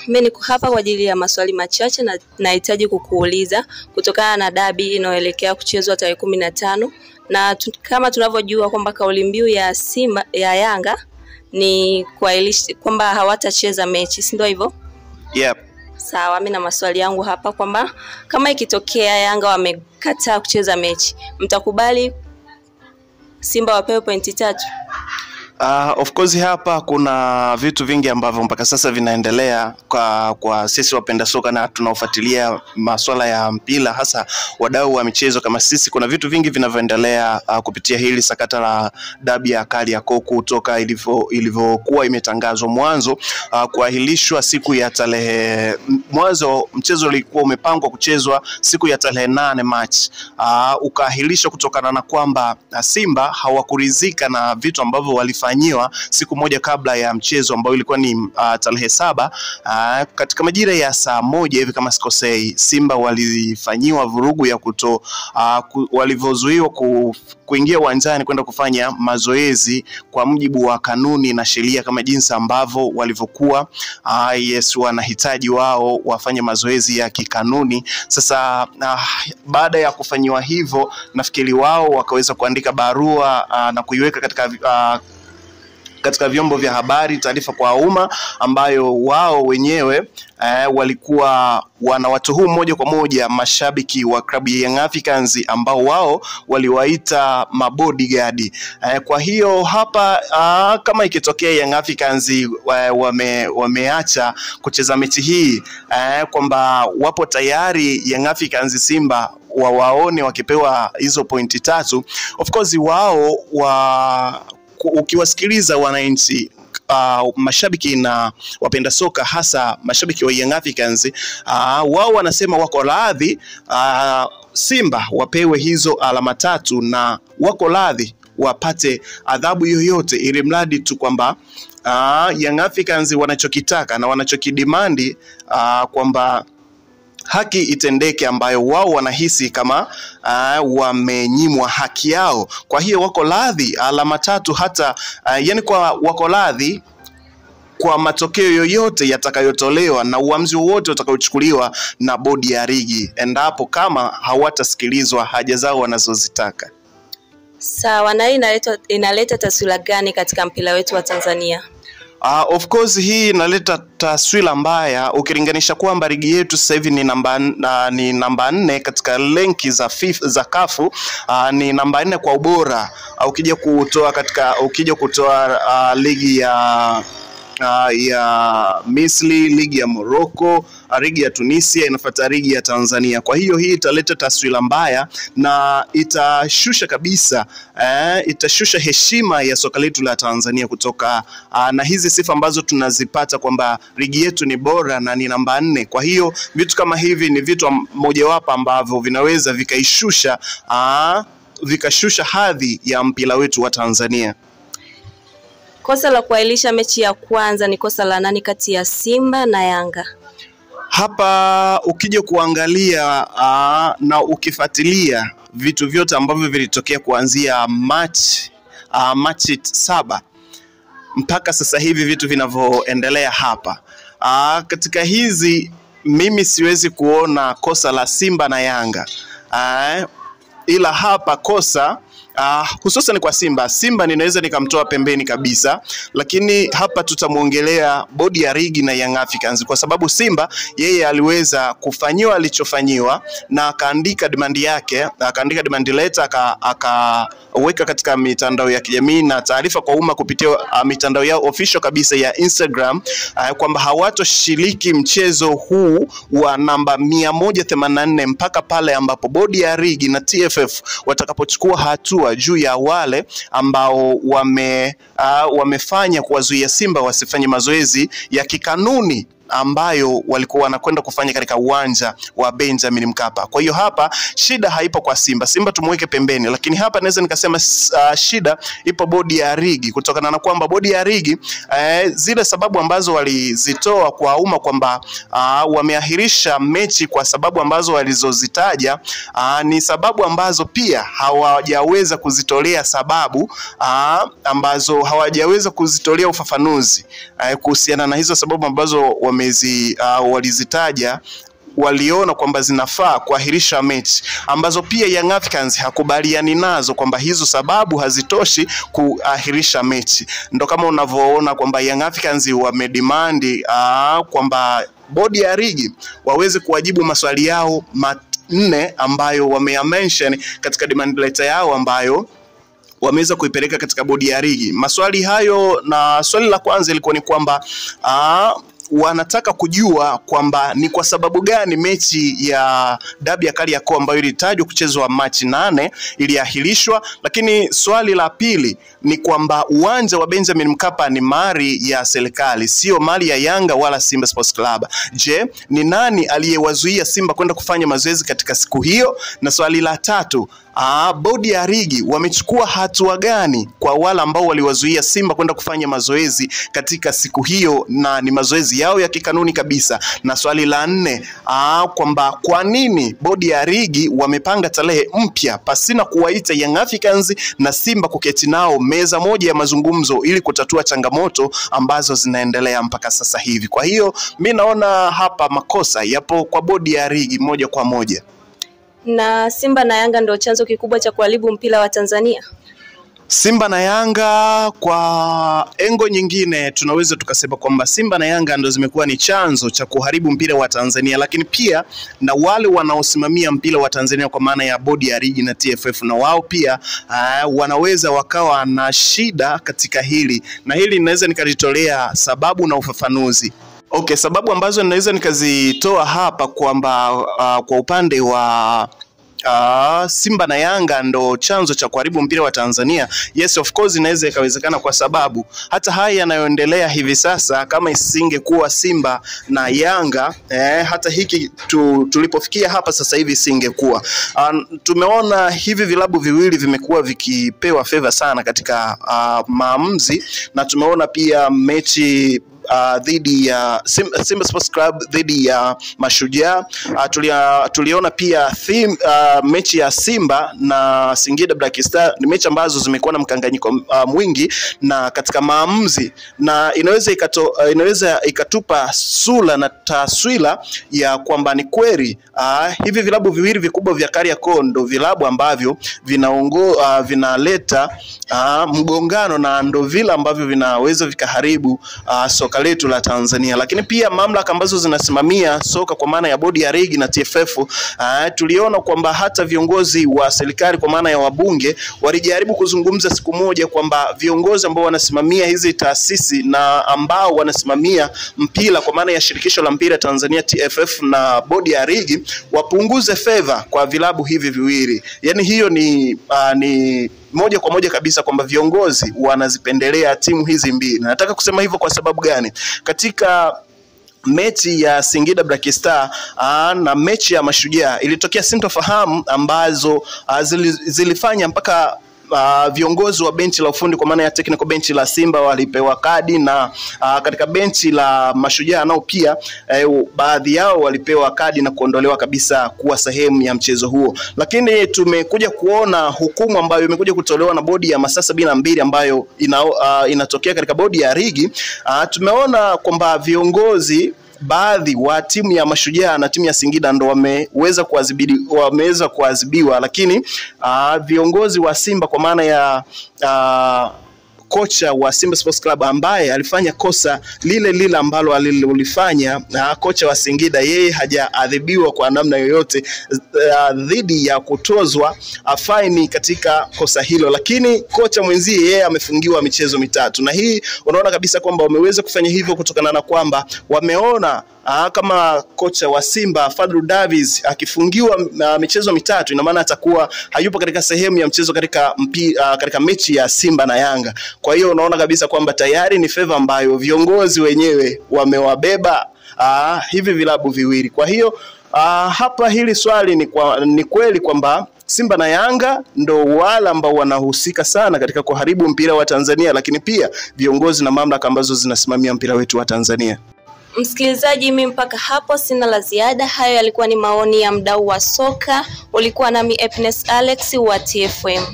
Mimi niko hapa kwa ajili ya maswali machache na nahitaji kukuuliza kutokana na dabi inayoelekea kuchezwa tarehe 15 na kama tunavyojua kwamba kauli mbiu ya Simba ya Yanga ni kuailisha kwamba hawatacheza mechi, si ndio hivyo? Yep. Sawa, mimi na maswali yangu hapa kwamba kama ikitokea Yanga wamekataa kucheza mechi, mtakubali Simba wapewe pointi 3? Of course hapa kuna vitu vingi ambavyo mpaka sasa vinaendelea kwa sisi wapenda soka na tunaofuatilia masuala ya mpira, hasa wadau wa michezo kama sisi. Kuna vitu vingi vinavyoendelea kupitia hili sakata la dabi ya Kariakoo kutoka ilivyokuwa imetangazwa mwanzo kuahilishwa siku ya tarehe mwanzo. Mchezo ulikuwa umepangwa kuchezwa siku ya tarehe 8 Machi, ukaahilishwa kutokana na kwamba Simba hawakuridhika na vitu ambavyo walifanya siku moja kabla ya mchezo ambao ilikuwa ni tarehe 7 katika majira ya saa 1 hivi kama sikosei. Simba walifanyiwa vurugu ya walivyozuiwa kuingia uwanjani kwenda kufanya mazoezi kwa mujibu wa kanuni na sheria kama jinsi ambavyo walivyokuwa wanahitaji wao wafanye mazoezi ya kikanuni. Sasa baada ya kufanyiwa hivyo, nafikiri wao wakaweza kuandika barua na kuiweka katika vyombo vya habari, taarifa kwa umma, ambayo wao wenyewe walikuwa wanawatuhumu moja kwa moja mashabiki wa klabu ya Young Africans ambao wao waliwaita mabodyguard. Kwa hiyo hapa kama ikitokea Young Africans wameacha kucheza mechi hii, kwamba wapo tayari Young Africans Simba waone wakipewa hizo pointi 3, of course wao ukiwasikiliza wananchi, mashabiki na wapenda soka, hasa mashabiki wa Young Africans, wao wanasema wako radhi Simba wapewe hizo alama 3 na wako radhi wapate adhabu yoyote, ili mradi tu kwamba Young Africans wanachokitaka na wanachokidimandi kwamba haki itendeke, ambayo wao wanahisi kama wamenyimwa haki yao. Kwa hiyo wako radhi alama 3, hata wako radhi kwa matokeo yoyote yatakayotolewa na uamuzi wote utakaochukuliwa na bodi ya ligi, endapo kama hawatasikilizwa haja zao wanazozitaka. Sawa, na inaleta taswira gani katika mpira wetu wa Tanzania? Of course hii inaleta taswira mbaya ukilinganisha kwamba ligi yetu sasa hivi ni namba 4 katika renki za CAF, ni namba 4 kwa ubora. Ukija kutoa ligi ya Misri, ligi ya Morocco, ligi ya Tunisia, inafuata ligi ya Tanzania. Kwa hiyo hii italeta taswira mbaya na itashusha kabisa, itashusha heshima ya soka letu la Tanzania kutoka na hizi sifa ambazo tunazipata kwamba ligi yetu ni bora na ni namba 4. Kwa hiyo vitu kama hivi ni vitu mojawapo ambavyo vinaweza vikashusha hadhi ya mpira wetu wa Tanzania. Kosa la kuahirisha mechi ya kwanza ni kosa la nani kati ya Simba na Yanga? Hapa ukija kuangalia na ukifuatilia vitu vyote ambavyo vilitokea kuanzia Machi 7 mpaka sasa hivi, vitu vinavyoendelea hapa, katika hizi mimi siwezi kuona kosa la Simba na Yanga, ila hapa kosa hususan kwa Simba ninaweza nikamtoa pembeni kabisa, lakini hapa tutamuongelea bodi ya ligi na Young Africans, kwa sababu Simba yeye aliweza kufanyiwa alichofanyiwa na akaandika demand yake, akaandika demand letter, akaweka katika mitandao ya kijamii na taarifa kwa umma kupitia mitandao yao official kabisa ya Instagram, kwamba hawatoshiriki mchezo huu wa namba 184 mpaka pale ambapo bodi ya ligi na TFF watakapochukua hatua juu ya wale ambao wamefanya kuwazuia Simba wasifanye mazoezi ya kikanuni ambayo walikuwa wanakwenda kufanya katika uwanja wa Benjamin Mkapa. Kwa hiyo hapa shida haipo kwa Simba tumweke pembeni, lakini hapa naweza nikasema shida ipo bodi ya ligi, kutokana na kwamba bodi ya ligi zile sababu ambazo walizitoa kwa umma kwamba wameahirisha mechi kwa sababu ambazo walizozitaja, ni sababu ambazo pia hawajaweza kuzitolea sababu, ambazo hawajaweza kuzitolea ufafanuzi kuhusiana na hizo sababu ambazo walizitaja waliona kwamba zinafaa kuahirisha mechi ambazo pia Young Africans hakubaliani nazo, kwamba hizo sababu hazitoshi kuahirisha mechi. Ndo kama unavyoona kwamba Young Africans wamedemand kwamba bodi ya ligi waweze kuwajibu maswali yao 4 ambayo wameyamention katika demand letter yao ambayo wameweza kuipeleka katika bodi ya ligi. Maswali hayo, na swali la kwanza ilikuwa ni kwamba wanataka kujua kwamba ni kwa sababu gani mechi ya dabi ya Kariakoo ambayo ilitajwa kuchezwa Machi 8 iliahirishwa. Lakini swali la pili ni kwamba uwanja wa Benjamin Mkapa ni mali ya serikali, sio mali ya Yanga wala Simba Sports Club. Je, ni nani aliyewazuia Simba kwenda kufanya mazoezi katika siku hiyo? Na swali la tatu, bodi ya ligi wamechukua hatua gani kwa wale ambao waliwazuia Simba kwenda kufanya mazoezi katika siku hiyo, na ni mazoezi yao ya kikanuni kabisa? Na swali la 4, kwamba kwa nini bodi ya ligi wamepanga tarehe mpya pasina kuwaita Young Africans na Simba kuketi nao meza moja ya mazungumzo ili kutatua changamoto ambazo zinaendelea mpaka sasa hivi. Kwa hiyo mimi naona hapa makosa yapo kwa bodi ya ligi moja kwa moja. Na Simba na Yanga ndio chanzo kikubwa cha kuharibu mpira wa Tanzania. Simba na Yanga, kwa engo nyingine tunaweza tukasema kwamba Simba na Yanga ndio zimekuwa ni chanzo cha kuharibu mpira wa Tanzania, lakini pia na wale wanaosimamia mpira wa Tanzania kwa maana ya bodi ya ligi na TFF, na wao pia wanaweza wakawa na shida katika hili, na hili ninaweza nikalitolea sababu na ufafanuzi. Okay, sababu ambazo ninaweza nikazitoa hapa kwamba kwa upande wa Simba na Yanga ndo chanzo cha kuharibu mpira wa Tanzania. Yes, of course inaweza ikawezekana, kwa sababu hata haya yanayoendelea hivi sasa, kama isingekuwa Simba na Yanga, hata hiki tulipofikia hapa sasa hivi isingekuwa. Tumeona hivi vilabu viwili vimekuwa vikipewa favor sana katika maamuzi, na tumeona pia mechi dhidi ya Simba Sports Club dhidi ya Mashujaa. Tuliona pia mechi ya Simba na Singida Black Star ni mechi ambazo zimekuwa na mkanganyiko mwingi na katika maamuzi, na inaweza ikatupa sura na taswira ya kwamba ni kweli hivi vilabu viwili vikubwa vya Kariakoo ndo vilabu ambavyo vinaleta mgongano, na ndo vile ambavyo vinaweza vikaharibu soka letu la Tanzania. Lakini pia mamlaka ambazo zinasimamia soka kwa maana ya bodi ya ligi na TFF, tuliona kwamba hata viongozi wa serikali kwa maana ya wabunge walijaribu kuzungumza siku moja kwamba viongozi ambao wanasimamia hizi taasisi na ambao wanasimamia mpira kwa maana ya shirikisho la mpira Tanzania TFF na bodi ya ligi wapunguze favor kwa vilabu hivi viwili. Yani hiyo ni moja kwa moja kabisa kwamba viongozi wanazipendelea timu hizi mbili. Nataka kusema hivyo kwa sababu gani? Katika mechi ya Singida Black Star na mechi ya Mashujaa ilitokea sintofahamu ambazo zilifanya mpaka viongozi wa benchi la ufundi kwa maana ya technical bench la Simba walipewa kadi, na katika benchi la Mashujaa nao pia baadhi yao walipewa kadi na kuondolewa kabisa kuwa sehemu ya mchezo huo. Lakini tumekuja kuona hukumu ambayo imekuja kutolewa na bodi ya masaa 72 ambayo inatokea katika bodi ya ligi. Tumeona kwamba viongozi baadhi wa timu ya Mashujaa na timu ya Singida ndo wameweza kuadhibiwa, lakini viongozi wa Simba kwa maana ya kocha wa Simba Sports Club ambaye alifanya kosa lile ambalo alilolifanya kocha wa Singida, yeye hajaadhibiwa kwa namna yoyote dhidi ya kutozwa faini katika kosa hilo, lakini kocha mwenzie yeye amefungiwa michezo 3. Na hii unaona kabisa kwamba wameweza kufanya hivyo kutokana na kwamba wameona kama kocha wa Simba Fadlu Davis akifungiwa michezo 3, ina maana atakuwa hayupo katika sehemu ya mchezo katika mechi ya Simba na Yanga. Kwa hiyo unaona kabisa kwamba tayari ni favor ambayo viongozi wenyewe wamewabeba hivi vilabu viwili. Kwa hiyo hapa hili swali ni kweli kwamba Simba na Yanga ndo wale ambao wanahusika sana katika kuharibu mpira wa Tanzania, lakini pia viongozi na mamlaka ambazo zinasimamia mpira wetu wa Tanzania. Msikilizaji, mimi mpaka hapo sina la ziada. Hayo yalikuwa ni maoni ya mdau wa soka. Ulikuwa nami Epnes Alex wa TFM.